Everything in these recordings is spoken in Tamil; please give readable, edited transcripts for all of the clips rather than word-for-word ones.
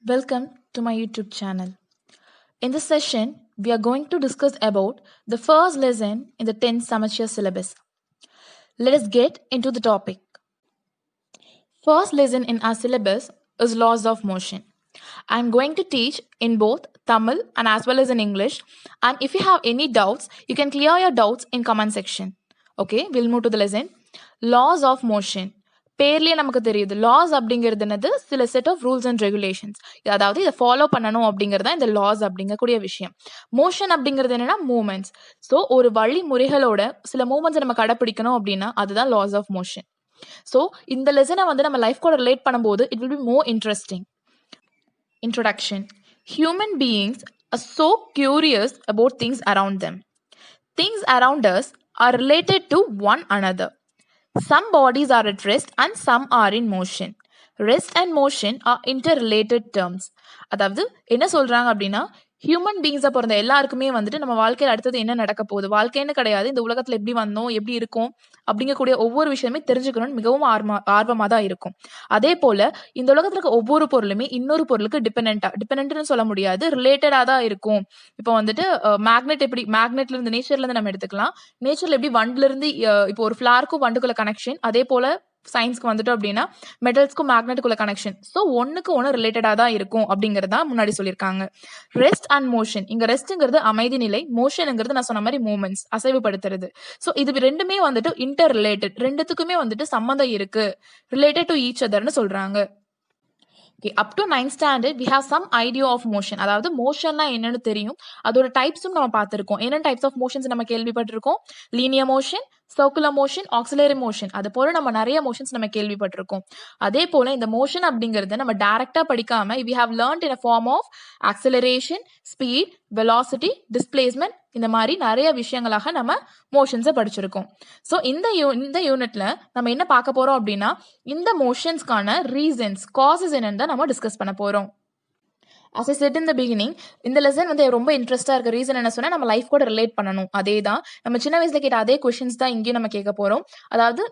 Welcome to my YouTube channel. In this session, we are going to discuss about the first lesson in the 10th semester syllabus. Let us get into the topic. First lesson in our syllabus is laws of motion. I am going to teach in both Tamil and as well as in English. And if you have any doubts, you can clear your doubts in comment section. Okay, we'll move to the lesson. Laws of motion. பேர்லேயே நமக்கு தெரியுது லாஸ் அப்படிங்கிறது என்னது சில set of rules and regulations அதாவது இதை ஃபாலோ பண்ணணும் அப்படிங்கிறது தான் இந்த லாஸ் அப்படிங்கக்கூடிய விஷயம். மோஷன் அப்படிங்கிறது என்னன்னா மூமெண்ட்ஸ். ஸோ ஒரு வழிமுறைகளோட சில மூமெண்ட்ஸை நம்ம கடைப்பிடிக்கணும் அப்படின்னா அதுதான் லாஸ் ஆஃப் மோஷன். ஸோ இந்த லெசனை வந்து நம்ம லைஃப் கூட ரிலேட் பண்ணும்போது it will be more interesting. Introduction. Human beings are so curious about things around them. Things around us are related to one another. Some bodies are at rest and some are in motion. Rest and motion are interrelated terms. அதாவது என்ன சொல்றாங்க அப்படின்னா ஹியூமன் பீங்ஸை பிறந்த எல்லாருக்குமே வந்துட்டு நம்ம வாழ்க்கையில் அடுத்தது என்ன நடக்க போகுது, வாழ்க்கைன்னு கிடையாது, இந்த உலகத்தில் எப்படி வந்தோம், எப்படி இருக்கும் அப்படிங்கக்கூடிய ஒவ்வொரு விஷயமே தெரிஞ்சுக்கணும்னு மிகவும் ஆர்வமாக தான் இருக்கும். அதே போல இந்த உலகத்தில் இருக்க ஒவ்வொரு பொருளுமே இன்னொரு பொருளுக்கு டிபெண்ட்னு சொல்ல முடியாது, ரிலேட்டடாக தான் இருக்கும். இப்போ வந்துட்டு மேக்னெட் எப்படி மேக்னெட்ல இருந்து நேச்சர்ல இருந்து நம்ம எடுத்துக்கலாம். நேச்சர்ல எப்படி வண்டுல இருந்து இப்போ ஒரு ஃபிளாருக்கும் வண்டுக்குள்ள கனெக்ஷன், அதே போல சயின்ஸ்க்கு வந்துட்டு அப்படின்னா மெட்டல்ஸ்க்கும் மேக்னெட்டுக்குள்ள கனெக்ஷன். ஸோ ஒன்றுக்கு ஒன்று ரிலேட்டடாக தான் இருக்கும் அப்படிங்கிறதா முன்னாடி சொல்லியிருக்காங்க. Rest and motion. இங்கே ரெஸ்ட்டுங்கிறது அமைதி நிலை, மோஷனுங்கிறது நான் சொன்ன மாதிரி மூமெண்ட்ஸ் அசைவுபடுத்துறது. ஸோ இது ரெண்டுமே வந்துட்டு இன்டர் ரிலேட்டட், ரெண்டுத்துக்குமே வந்துட்டு சம்மந்தம் இருக்கு, ரிலேட்டட் டு ஈச் அதர்னு சொல்றாங்க. Okay, up to 9th standard we have some idea of motion. அதாவது மோஷன்னா என்னன்னு தெரியும், அதோட டைப்ஸும் நம்ம பார்த்துருக்கோம். என்ன டைப்ஸ் ஆஃப் மோஷன்ஸ் நம்ம கேள்விப்பட்டிருக்கோம்? Linear motion, circular motion, auxiliary motion, அது போல நம்ம நிறைய மோஷன்ஸ் நம்ம கேள்விப்பட்டிருக்கோம். அதே போல இந்த மோஷன் அப்படிங்கறத நம்ம டைரக்டா படிக்காம we have learned in a form of acceleration, speed, velocity, displacement, இந்த மாதிரி நிறைய விஷயங்களாக நம்ம மோஷன்ஸை படிச்சிருக்கோம். ஸோ இந்த யூனிட்ல நம்ம என்ன பார்க்க போறோம் அப்படின்னா இந்த மோஷன்ஸ்க்கான ரீசன்ஸ், காசஸ் என்னன்னு தான் நம்ம டிஸ்கஸ் பண்ண போறோம். as I said in the beginning, இந்த லெசன் வந்து ரொம்ப இன்ட்ரெஸ்டா இருக்க ரீசன் என்ன சொன்னா நம்ம லைஃப் கூட ரிலேட் பண்ணணும். அதே தான் நம்ம சின்ன வயசுல கேட்ட அதே கொஸ்டின்ஸ் தான் இங்கேயும் நம்ம கேட்க போறோம். அதாவது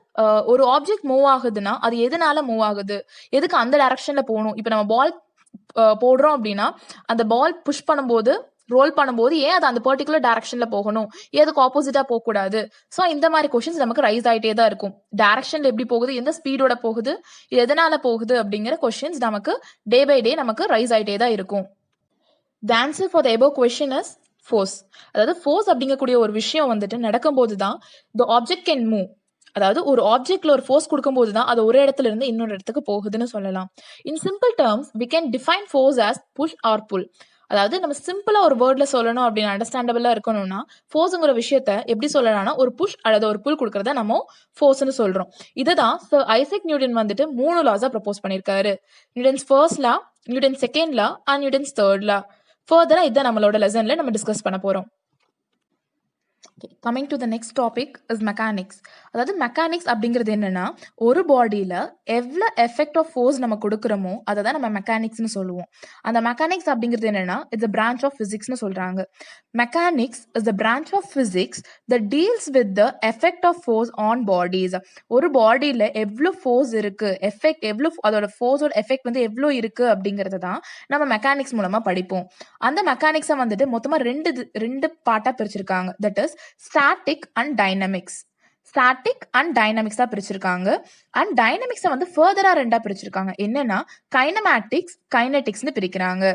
ஒரு ஆப்ஜெக்ட் மூவ் ஆகுதுன்னா அது எதனால மூவ் ஆகுது, எதுக்கு அந்த டைரக்ஷன்ல போகணும். இப்போ நம்ம பால் போடுறோம் அப்படின்னா அந்த பால் புஷ் பண்ணும்போது ரோல் பண்ணும்போது ஏன் அது அந்த பர்டிகுலர் டைரக்ஷன்ல போகணும், எதுக்கு ஆப்போசிட்டா போகக்கூடாது. ஸோ இந்த மாதிரி கொஸ்டின்ஸ் நமக்கு ரைஸ் ஆகிட்டே தான் இருக்கும். டைரக்ஷன்ல எப்படி போகுது, எந்த ஸ்பீடோட போகுது, இது எதனால போகுது அப்படிங்கிற கொஸ்டின்ஸ் நமக்கு டே பை டே நமக்கு ரைஸ் ஆகிட்டே தான் இருக்கும். The answer for the above question is force. அதாவது ஃபோர்ஸ் அப்படிங்கக்கூடிய ஒரு விஷயம் வந்துட்டு நடக்கும்போது தான் த ஆப்ஜெக்ட் கேன் மூவ். அதாவது ஒரு ஆப்ஜெக்ட்ல ஒரு ஃபோர்ஸ் கொடுக்கும்போது தான் அது ஒரு இடத்துல இருந்து இன்னொரு இடத்துக்கு போகுதுன்னு சொல்லலாம். In simple terms we can define force as push or pull. அதாவது நம்ம சிம்பிளா ஒரு வேர்ட்ல சொல்லணும் அப்படின்னு அண்டர்ஸ்டாண்டபிளா இருக்கணும்னா ஃபோர்ஸுங்கிற விஷயத்த எப்படி சொல்லலாம்னா ஒரு புஷ் அல்லது ஒரு புல் கொடுக்கறத நம்ம ஃபோர்ஸ்னு சொல்றோம். இதுதான் சர் ஐசக் நியூட்டன் வந்துட்டு 3 லாஸா ப்ரப்போஸ் பண்ணியிருக்காரு. Newton's first law, Newton second law and Newton's third law. ஃபர்தரா இதை நம்மளோட லெசன்ல நம்ம டிஸ்கஸ் பண்ண போறோம். Coming to the next topic is mechanics. அதாவது மெக்கானிக்ஸ் அப்படிங்கிறது என்னன்னா ஒரு பாடியில எவ்வளோ எஃபெக்ட் ஆஃப் ஃபோர்ஸ் நம்ம கொடுக்குறோமோ அதை தான் நம்ம மெக்கானிக்ஸ்னு சொல்லுவோம். அந்த மெக்கானிக்ஸ் அப்படிங்கிறது என்னன்னா இட்ஸ் அ பிரான்ச் ஆஃப் பிசிக்ஸ்னு சொல்றாங்க. Mechanics is a branch of physics that deals with the effect of force on bodies. ஒரு பாடியில எவ்வளோ ஃபோர்ஸ் இருக்கு, எஃபெக்ட் எவ்வளோ, அதோட ஃபோர்ஸோட எஃபெக்ட் வந்து எவ்வளோ இருக்கு அப்படிங்கிறது தான் நம்ம மெக்கானிக்ஸ் மூலமா படிப்போம். அந்த மெக்கானிக்ஸை வந்துட்டு மொத்தமா ரெண்டு பார்ட்டா பிரிச்சிருக்காங்க. That is static and dynamics. Static and டைனமிக்ஸா பிரிச்சிருக்காங்க. அண்ட் டைனமிக்ஸை வந்து ஃபர்தரா ரெண்டா பிரிச்சிருக்காங்க. என்னன்னா கைனமேட்டிக்ஸ், கைனெட்டிக்ஸ்னு பிரிக்கிறாங்க.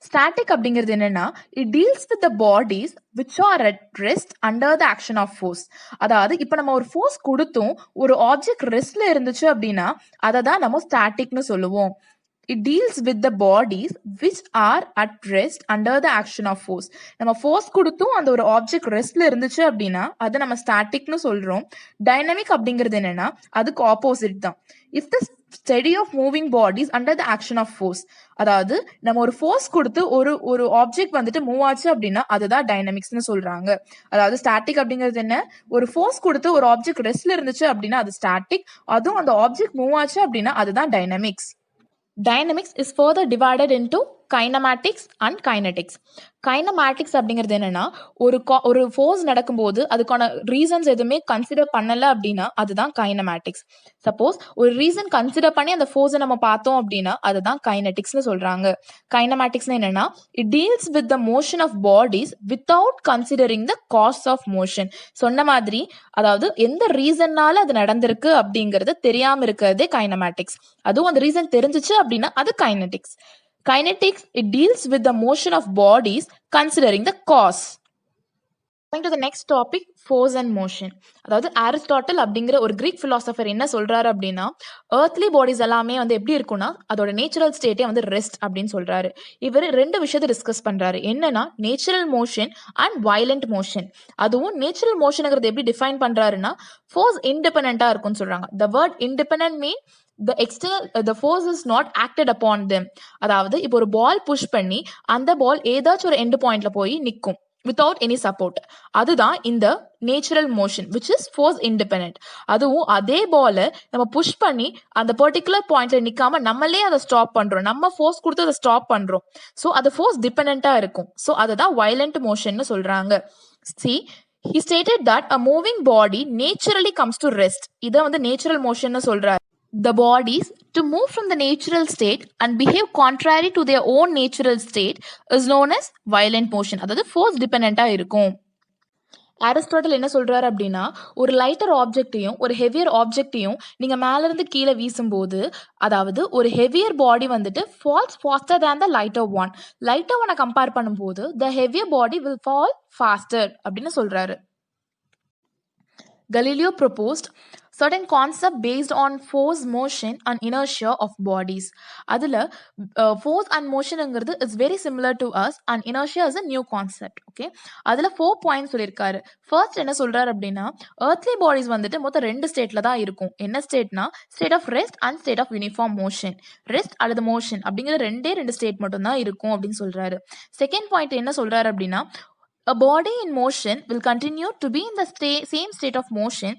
ஸ்டாட்டிக் அப்படிங்கிறது என்னன்னா it deals with the bodies which are at rest under the action of force. அதாவது இப்போ நம்ம ஒரு ஃபோர்ஸ் கொடுத்தும் ஒரு ஆப்ஜெக்ட் ரெஸ்ட்ல இருந்துச்சு அப்படின்னா அதை தான் நம்ம ஸ்டாட்டிக்னு சொல்லுவோம். It deals with the bodies which are at rest under the action of force. நம்ம ஃபோர்ஸ் கொடுத்தும் அந்த ஒரு ஆப்ஜெக்ட் ரெஸ்ட்ல இருந்துச்சு அப்படின்னா அதை நம்ம ஸ்டாட்டிக்னு சொல்றோம். டைனமிக் அப்படிங்கிறது என்னன்னா அதுக்கு ஆப்போசிட் தான். If the study of moving bodies under the action of force. அதாவது நம்ம ஒரு ஃபோர்ஸ் கொடுத்து ஒரு ஆப்ஜெக்ட் வந்துட்டு மூவ் ஆச்சு அப்படின்னா அதுதான் டைனமிக்ஸ்னு சொல்றாங்க. அதாவது ஸ்டாட்டிக் அப்படிங்கிறது என்ன, ஒரு ஃபோர்ஸ் கொடுத்து ஒரு ஆப்ஜெக்ட் ரெஸ்ட்ல இருந்துச்சு அப்படின்னா அது ஸ்டாட்டிக், அதுவும் அந்த ஆப்ஜெக்ட் மூவ் ஆச்சு அப்படின்னா அதுதான் dynamics. Dynamics is further divided into kinematics and kinetics. Kinematics அப்படிங்கிறது என்னன்னா, ஒரு ஃபோர்ஸ் நடக்கும்போது அதுக்கான ரீசன்ஸ் எதுவுமே கன்சிடர் பண்ணல அப்படின்னா அதுதான் கைனமேட்டிக்ஸ். சப்போஸ் ஒரு ரீசன் கன்சிடர் பண்ணி அந்த ஃபோர்ஸை நம்ம பார்த்தோம் அப்படின்னா அதுதான் கைனடிக்ஸ்னு சொல்றாங்க. கைனமேட்டிக்ஸ்னா என்னன்னா, it deals with the motion of bodies without considering the cause of motion. சொன்ன மாதிரி, அதாவது எந்த ரீசன்னால அது நடந்திருக்கு அப்படிங்கிறது தெரியாம இருக்கிறதே கைனமேட்டிக்ஸ். அதுவும் அந்த ரீசன் தெரிஞ்சிச்சு அப்படின்னா அது kinetics. Kinetics, it deals with the motion of bodies considering the cause. Coming to the next topic, force and motion. அதாவது அரிஸ்டாட்டில் அப்படிங்கிற ஒரு கிரீக் பிலாசபர் என்ன சொல்றாரு அப்படின்னா, earthly பாடிஸ் எல்லாமே வந்து எப்படி இருக்கும்னா அதோட நேச்சுரல் ஸ்டேட்டே வந்து ரெஸ்ட் அப்படின்னு சொல்றாரு. இவர் ரெண்டு விஷயத்தை டிஸ்கஸ் பண்றாரு. என்னன்னா, natural motion and violent motion. அதுவும் நேச்சுரல் மோஷனுங்கிறது எப்படி டிஃபைன் பண்றாருன்னா, ஃபோர்ஸ் இண்டிபெண்டா இருக்கும்னு சொல்றாங்க. The word independent mean the force is not acted upon them. அதாவது இப்போ ஒரு பால் புஷ் பண்ணி அந்த பால் ஏதாச்சும் ஒரு எண்ட் பாயிண்ட்ல போய் நிற்கும் without any support. அதுதான் இந்த natural motion which is force independent. அதுவும் அதே பாலை நம்ம புஷ் பண்ணி அந்த பர்டிகுலர் பாயிண்ட்ல நிக்காம நம்மளே அதை ஸ்டாப் பண்றோம், நம்ம ஃபோர்ஸ் கொடுத்து அதை ஸ்டாப் பண்றோம். ஸோ அது ஃபோர்ஸ் டிபெண்டா இருக்கும். ஸோ அதுதான் வயலண்ட் மோஷன் சொல்றாங்க. See, he stated that a moving body naturally comes to rest. இதை வந்து நேச்சுரல் மோஷன் சொல்றாரு. The bodies to move from the natural state and behave contrary to their own natural state is known as violent motion. அதாவது force dependent-ஆ இருக்கும். அரிஸ்டாட்டில் என்ன சொல்றாரு அப்படின்னா, ஒரு லைட்டர் ஆப்ஜெக்டையும் ஒரு ஹெவியர் ஆப்ஜெக்டையும் நீங்க மேல இருந்து கீழே வீசும்போது, அதாவது ஒரு ஹெவியர் பாடி வந்துட்டு falls faster than the lighter one. Lighter ஒன்னை கம்பேர் பண்ணும்போது the heavier body will fall faster அப்படின்னு சொல்றாரு. Galileo proposed certain concept based on force, motion and inertia of bodies. அதில் force and motionங்கிறது is very similar to us and inertia is a new concept. Okay, அதில் 4 பாயிண்ட்ஸ் சொல்லியிருக்காரு. ஃபர்ஸ்ட் என்ன சொல்றாரு அப்படின்னா, earthly bodies வந்துட்டு மொத்தம் 2 ஸ்டேட்ல தான் இருக்கும். என்ன ஸ்டேட்னா, state of rest and state of uniform motion. Rest அல்லது மோஷன் அப்படிங்கிற ரெண்டு ஸ்டேட் மட்டும் தான் இருக்கும் அப்படின்னு சொல்றாரு. செகண்ட் பாயிண்ட் என்ன சொல்றாரு அப்படின்னா, a body in motion will continue to be in the same state of motion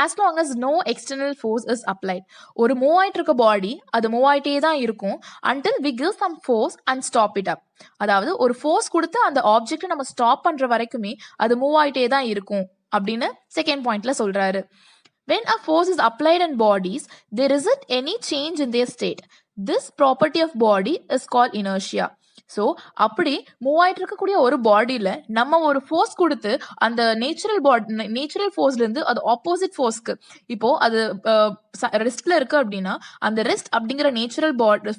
as long as no external force is applied. ஒரு மூவ் ஆயிட்டு இருக்க பாடி அது மூவ் ஆயிட்டே தான் இருக்கும் until we give some force and stop it up. அதாவது ஒரு ஃபோர்ஸ் கொடுத்து அந்த ஆப்ஜெக்டை நம்ம ஸ்டாப் பண்ற வரைக்குமே அது மூவ் ஆயிட்டே தான் இருக்கும் அப்படின்னு செகண்ட் பாயிண்ட்ல சொல்றாரு. When a force is applied on bodies, there isn't any change in their state. This property of body is called inertia. So அப்படி மூவ் ஆயிட்டு இருக்கக்கூடிய ஒரு பாடியில நம்ம ஒரு ஃபோர்ஸ் கொடுத்து அந்த நேச்சுரல் ஃபோர்ஸ்ல இருந்து அது ஆப்போசிட் ஃபோர்ஸ்க்கு, இப்போ அது ரெஸ்ட்ல இருக்கு அப்படின்னா அந்த ரெஸ்ட் அப்படிங்கிற நேச்சுரல்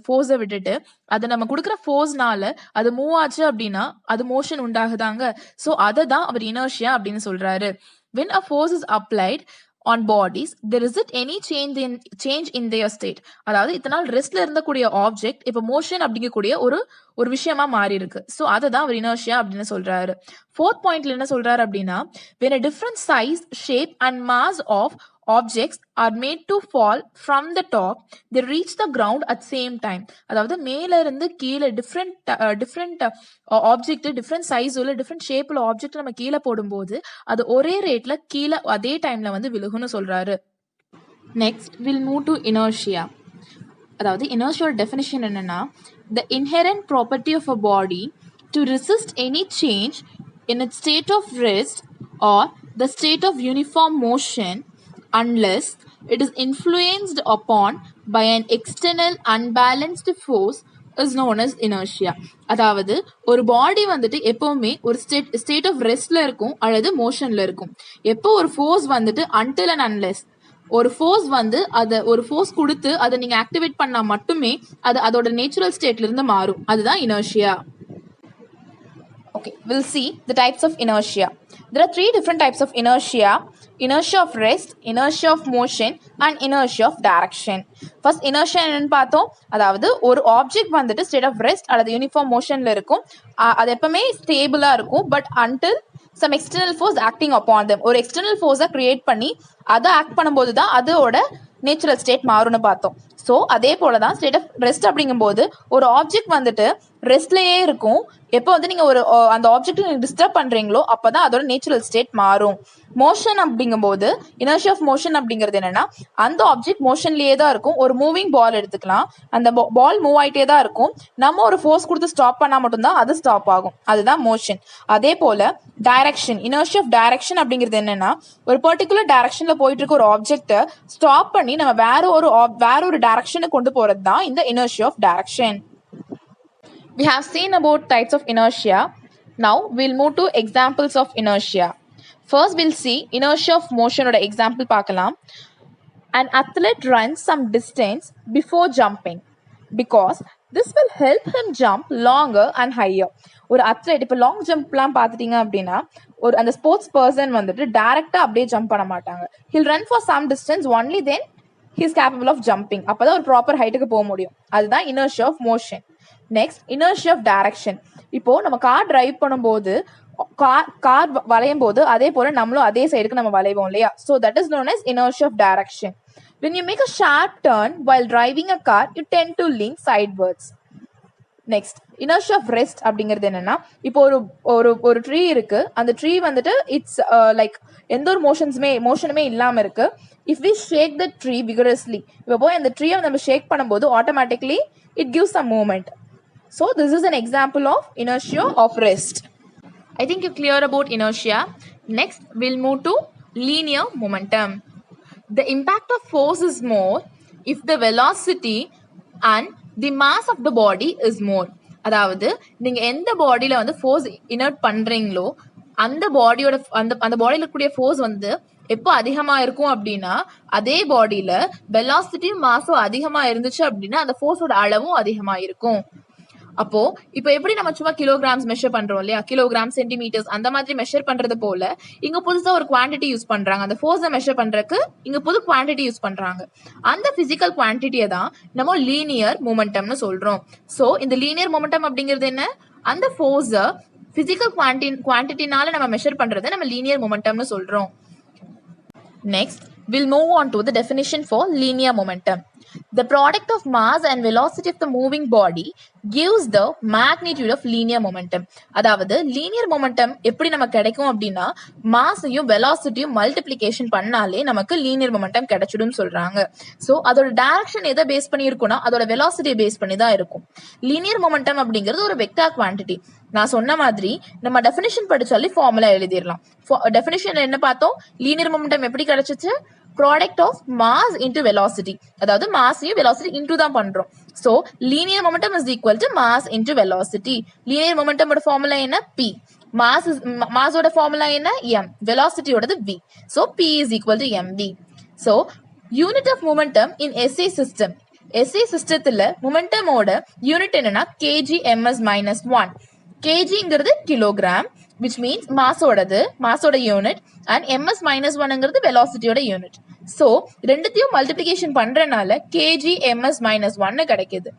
ஃபோர்ஸை விட்டுட்டு அதை நம்ம கொடுக்குற ஃபோர்ஸ்னால அது மூவ் ஆச்சு அப்படின்னா அது மோஷன் உண்டாகுதாங்க. ஸோ அதை தான் அவர் இனர்ஷியா அப்படின்னு சொல்றாரு. When a force is applied on bodies, there isn't any change in their state. அதாவது இதனால் ரெஸ்ட்ல இருந்தக்கூடிய ஆப்ஜெக்ட் இப்போ மோஷன் அப்படிங்கக்கூடிய ஒரு விஷயமா மாறி இருக்கு. ஸோ அதை தான் அவர் இனர்ஷியா அப்படின்னு சொல்றாரு. ஃபோர்த் பாயிண்ட்ல என்ன சொல்றாரு அப்படின்னா, when a different size, shape and mass of objects are made to fall from the top, they reach the ground at same time. அதாவது மேல இருந்து கீழே டிஃப்ரெண்ட் ஆப்ஜெக்ட் டிஃப்ரெண்ட் சைஸ் உள்ள டிஃப்ரெண்ட் ஷேப் உள்ள ஆப்ஜெக்ட் நம்ம கீழே போடும்போது அது ஒரே ரேட்ல கீழே அதே டைம்ல வந்து விழுகும்னு சொல்றாரு. Next will move to inertia. அதாவது இனர்ஷியோட டெஃபினிஷன் என்னன்னா, the inherent property of a body to resist any change in its state of rest or the state of uniform motion unless it is influenced upon by an external unbalanced force is known as inertia. அதாவது ஒரு பாடி வந்துட்டு எப்பவுமே ஒரு ஸ்டேட் ஆஃப் ரெஸ்ட்ல இருக்கும் அல்லது மோஷன்ல இருக்கும். எப்போ ஒரு ஃபோர்ஸ் வந்துட்டு until and unless ஒரு ஃபோர்ஸ் வந்து அதை ஒரு ஃபோர்ஸ் கொடுத்து அதை நீங்க ஆக்டிவேட் பண்ணா மட்டுமே அது அதோட நேச்சுரல் ஸ்டேட்ல இருந்து மாறும். அதுதான் inertia. Okay, we'll see the types of inertia. There are 3 different types of inertia: inertia of rest, inertia of motion and inertia of direction. First inertia என்னன்னு பார்த்தோம். அதாவது ஒரு ஆப்ஜெக்ட் வந்துட்டு ஸ்டேட் ஆஃப் ரெஸ்ட் அல்லது யூனிஃபார்ம் மோஷன்ல இருக்கும். அது எப்பவுமே ஸ்டேபிளா இருக்கும். But until some external force acting upon them, ஒரு எக்ஸ்டர்னல் ஃபோர்ஸை கிரியேட் பண்ணி அதை ஆக்ட் பண்ணும்போது தான் அதோட நேச்சுரல் ஸ்டேட் மாறும்னு பார்த்தோம். ஸோ அதே போல தான் ஸ்டேட் ஆஃப் ரெஸ்ட் அப்படிங்கும்போது ஒரு ஆப்ஜெக்ட் வந்துட்டு ரெஸ்ட்லயே இருக்கும். எப்போ வந்து நீங்க ஒரு அந்த ஆப்ஜெக்ட் நீங்க டிஸ்டர்ப் பண்றீங்களோ அப்பதான் அதோட நேச்சுரல் ஸ்டேட் மாறும். மோஷன் அப்படிங்கும்போது இனர்ஷியா ஆஃப் மோஷன் அப்படிங்கிறது என்னன்னா, அந்த ஆப்ஜெக்ட் மோஷன்லயே தான் இருக்கும். ஒரு மூவிங் பால் எடுத்துக்கலாம், அந்த பால் மூவ் ஆயிட்டே தான் இருக்கும். நம்ம ஒரு ஃபோர்ஸ் கொடுத்து ஸ்டாப் பண்ணா மட்டும்தான் அது ஸ்டாப் ஆகும். அதுதான் மோஷன். அதே போல டைரக்ஷன், இனர்ஷியா ஆஃப் டைரக்ஷன் அப்படிங்கிறது என்னன்னா, ஒரு பர்டிகுலர் டைரக்ஷன்ல போயிட்டு இருக்க ஒரு ஆப்ஜெக்ட ஸ்டாப் பண்ணி நம்ம வேற ஒரு டைரக்ஷனுக்கு கொண்டு போறது தான் இந்த inertia of direction. We have seen about types of inertia. Now we'll move to examples of inertia. First we'll see inertia of motion oda example பார்க்கலாம். An athlete runs some distance before jumping because this will help him jump longer and higher. ஒரு அத்லெட் இப்போ லாங் ஜம்ப்லாம் பார்த்துட்டீங்க அப்படின்னா ஒரு அந்த ஸ்போர்ட்ஸ் பர்சன் வந்துட்டு டைரக்டாக அப்படியே ஜம்ப் பண்ண மாட்டாங்க. He'll run for some distance only then he is capable of jumping. அப்போதான் ஒரு ப்ராப்பர் ஹைட்டுக்கு போக முடியும். அதுதான் inertia of motion. Next inertia of direction. இப்போ நம்ம கார் டிரைவ் பண்ணும்போது கார் வளையும் போது அதே போல நம்மளும் அதே சைடுக்கு நம்ம வளைவோம் இல்லையா? So that is known as inertia of direction. When you make a sharp turn while driving a car, you tend to lean sidewards. Next inertia of rest அப்படிங்கிறது என்னன்னா, இப்போ ஒரு ட்ரீ இருக்கு, அந்த ட்ரீ வந்துட்டு இட்ஸ் லைக் எந்த ஒரு மோஷனுமே இல்லாம இருக்கு. If we shake the tree vigorously, இப்போ போய் அந்த ட்ரீயை நம்ம ஷேக் பண்ணும்போது automatically it gives some movement. So this is an example of inertia of rest. I think you're clear about inertia. Next, we'll move to linear momentum. The impact of force is more if the velocity and the mass of the body is more. அதாவது நீங்க எந்த பாடியில வந்து ஃபோர்ஸ் இனர்ட் பண்றீங்களோ அந்த பாடியோட அந்த பாடியில இருக்கக்கூடிய ஃபோர்ஸ் வந்து எப்போ அதிகமா இருக்கும் அப்படின்னா, அதே பாடியில வெலாசிட்டியும் மாஸும் அதிகமா இருந்துச்சு அப்படின்னா அந்த ஃபோர்ஸோட அளவும் அதிகமா இருக்கும். அப்போ இப்போ எப்படி நம்ம சும்மா கிலோகிராம்ஸ் மெஷர் பண்றோம் இல்லையா, கிலோகிராம் சென்டிமீட்டர்ஸ் அந்த மாதிரி மெஷர் பண்றது போல இங்க புதுசா ஒரு குவான்டிட்டி யூஸ் பண்றாங்க. அந்த ஃபோர்ஸை மெஷர் பண்றதுக்கு இங்க புது குவான்டிட்டி யூஸ் பண்றாங்க. அந்த பிசிக்கல் குவான்டிட்டியை தான் நம்ம லீனியர் மொமெண்டம்னு சொல்றோம். ஸோ இந்த லீனியர் மொமெண்டம் அப்படிங்கிறது என்ன, அந்த ஃபோர்ஸை பிசிக்கல் குவான்டிட்டினால நம்ம மெஷர் பண்றதை நம்ம லீனியர் மொமெண்டம்னு சொல்றோம். Next we'll move on to the definition for linear momentum. The product of mass and velocity of the moving body gives the magnitude of linear momentum. அதாவது linear momentum எப்படி நமக்கு கிடைக்கும் அப்படின்னா, மாஸையும் வெலாசிட்டியும் மல்டிப்ளிகேஷன் பண்ணாலே நமக்கு linear momentum கிடைச்சிடும் சொல்றாங்க. ஸோ அதோட டைரக்ஷன் எதை பேஸ் பண்ணி இருக்கும்னா அதோட வெலாசிட்டியை பேஸ் பண்ணி தான் இருக்கும். linear momentum அப்படிங்கிறது ஒரு வெக்டார் குவான்டிட்டி. நான் சொன்ன மாதிரி நம்ம டெஃபினிஷன் படிச்சாலே ஃபார்முலா எழுதிடலாம். டெஃபினிஷன் என்ன பார்த்தோம், லீனியர் மொமெண்டம் எப்படி கிடைச்சிச்சு, product of mass into velocity. அதாவது மாஸையும் வெலாசிட்டி இன்டு தான் பண்றோம். So linear momentum is equal to mass into velocity. Linear மொமெண்டமோட ஃபார்முலா என்ன, பி. மாஸோட ஃபார்முலா என்ன, எம். வெலாசிட்டியோடது V. So P is equal to M V. So unit of momentum in SI system. SI சிஸ்டத்துல மொமெண்டமோட யூனிட் என்னன்னா கேஜி எம்எஸ் மைனஸ் 1. கேஜிங்கிறது கிலோகிராம், which means மாஸோட யூனிட், and ms minus 1ங்கிறது வெலாசிட்டியோட யூனிட். ஸோ ரெண்டுத்தையும் மல்டிப்ளிகேஷன் பண்றதுனால கேஜி எம்எஸ் மைனஸ் 1 கிடைக்குது.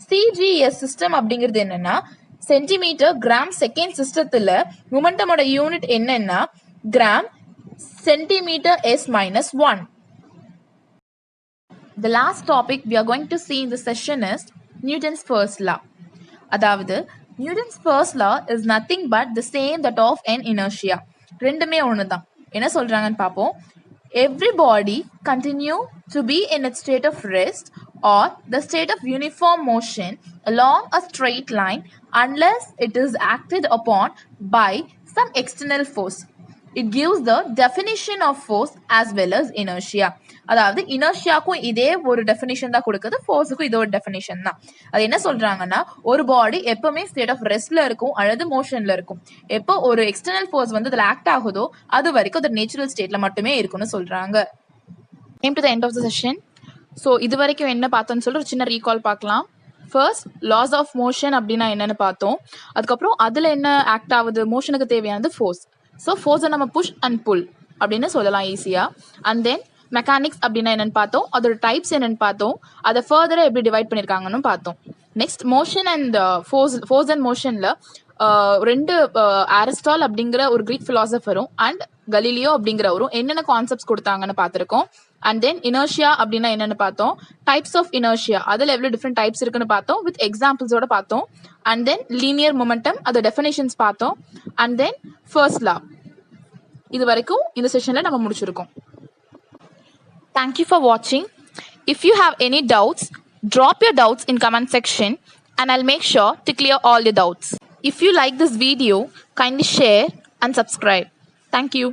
சிஜிஎஸ் சிஸ்டம் அப்படிங்கிறது என்னன்னா சென்டிமீட்டர் கிராம் செகண்ட் சிஸ்டத்துல மொமெண்டமோட யூனிட் என்னன்னா gram centimetre S minus 1. The last topic we are going to see in the session is Newton's first law. அதாவது Newton's first law is nothing but the same that of an inertia. ரெண்டுமே ஒண்ணுதான். என்ன சொல்றாங்கன்னு பாப்போம். Every body continue to be in its state of rest or the state of uniform motion along a straight line unless it is acted upon by some external force. It gives the definition of force as well as inertia. அதாவது இனர்ஷியாக்கும் இதே ஒரு டெஃபினிஷன் தான் கொடுக்குது, ஃபோர்ஸுக்கும் இதே ஒரு டெஃபினிஷன் தான். அது என்ன சொல்றாங்கன்னா, ஒரு பாடி எப்பவுமே ஸ்டேட் ஆஃப் ரெஸ்ட்ல இருக்கும் அல்லது மோஷன்ல இருக்கும். எப்போ ஒரு எக்ஸ்டர்னல் ஃபோர்ஸ் வந்து அதில் ஆக்ட் ஆகுதோ அது வரைக்கும் அது நேச்சுரல் ஸ்டேட்ல மட்டுமே இருக்கும்னு சொல்றாங்க. Came to the end of the session. So இது வரைக்கும் என்ன பார்த்தோன்னு சொல்லி ஒரு சின்ன ரீகால் பார்க்கலாம். ஃபர்ஸ்ட் லாஸ் ஆஃப் மோஷன் அப்படின்னா என்னன்னு பார்த்தோம். அதுக்கப்புறம் அதில் என்ன ஆக்ட் ஆகுது, மோஷனுக்கு தேவையானது ஃபோர்ஸ். ஸோ ஃபோர்ஸை நம்ம புஷ் அண்ட் புல் அப்படின்னு சொல்லலாம் ஈஸியாக. அண்ட் தென் மெக்கானிக்ஸ் அப்படின்னா என்னன்னு பார்த்தோம், அதோட டைப்ஸ் என்னன்னு பார்த்தோம், அதை ஃபர்தராக எப்படி டிவைட் பண்ணியிருக்காங்கன்னு பார்த்தோம். Next motion and force and மோஷனில் ரெண்டு அரிஸ்டால் அப்படிங்கிற ஒரு கிரீக் ஃபிலாசபரும் அண்ட் கலீலியோ அப்படிங்கிறவரும் என்னென்ன கான்செப்ட்ஸ் கொடுத்தாங்கன்னு பார்த்துருக்கோம். அண்ட் தென் இனர்ஷியா அப்படின்னா என்னன்னு பார்த்தோம். டைப்ஸ் ஆஃப் இனர்ஷியா அதில் எவ்வளோ டிஃப்ரெண்ட் டைப்ஸ் இருக்குன்னு பார்த்தோம், வித் எக்ஸாம்பிள்ஸோட பார்த்தோம். அண்ட் தென் லீனியர் மொமெண்டம் அதோட டெஃபினேஷன்ஸ் பார்த்தோம். அண்ட் தென் ஃபர்ஸ்ட் லா. இது வரைக்கும் இந்த செஷனில் நம்ம முடிச்சிருக்கோம். தேங்க்யூ ஃபார் வாட்சிங். If you have any doubts, drop your doubts in comment section and I'll make sure to clear all your doubts. If you like this video, kindly share and subscribe. Thank you.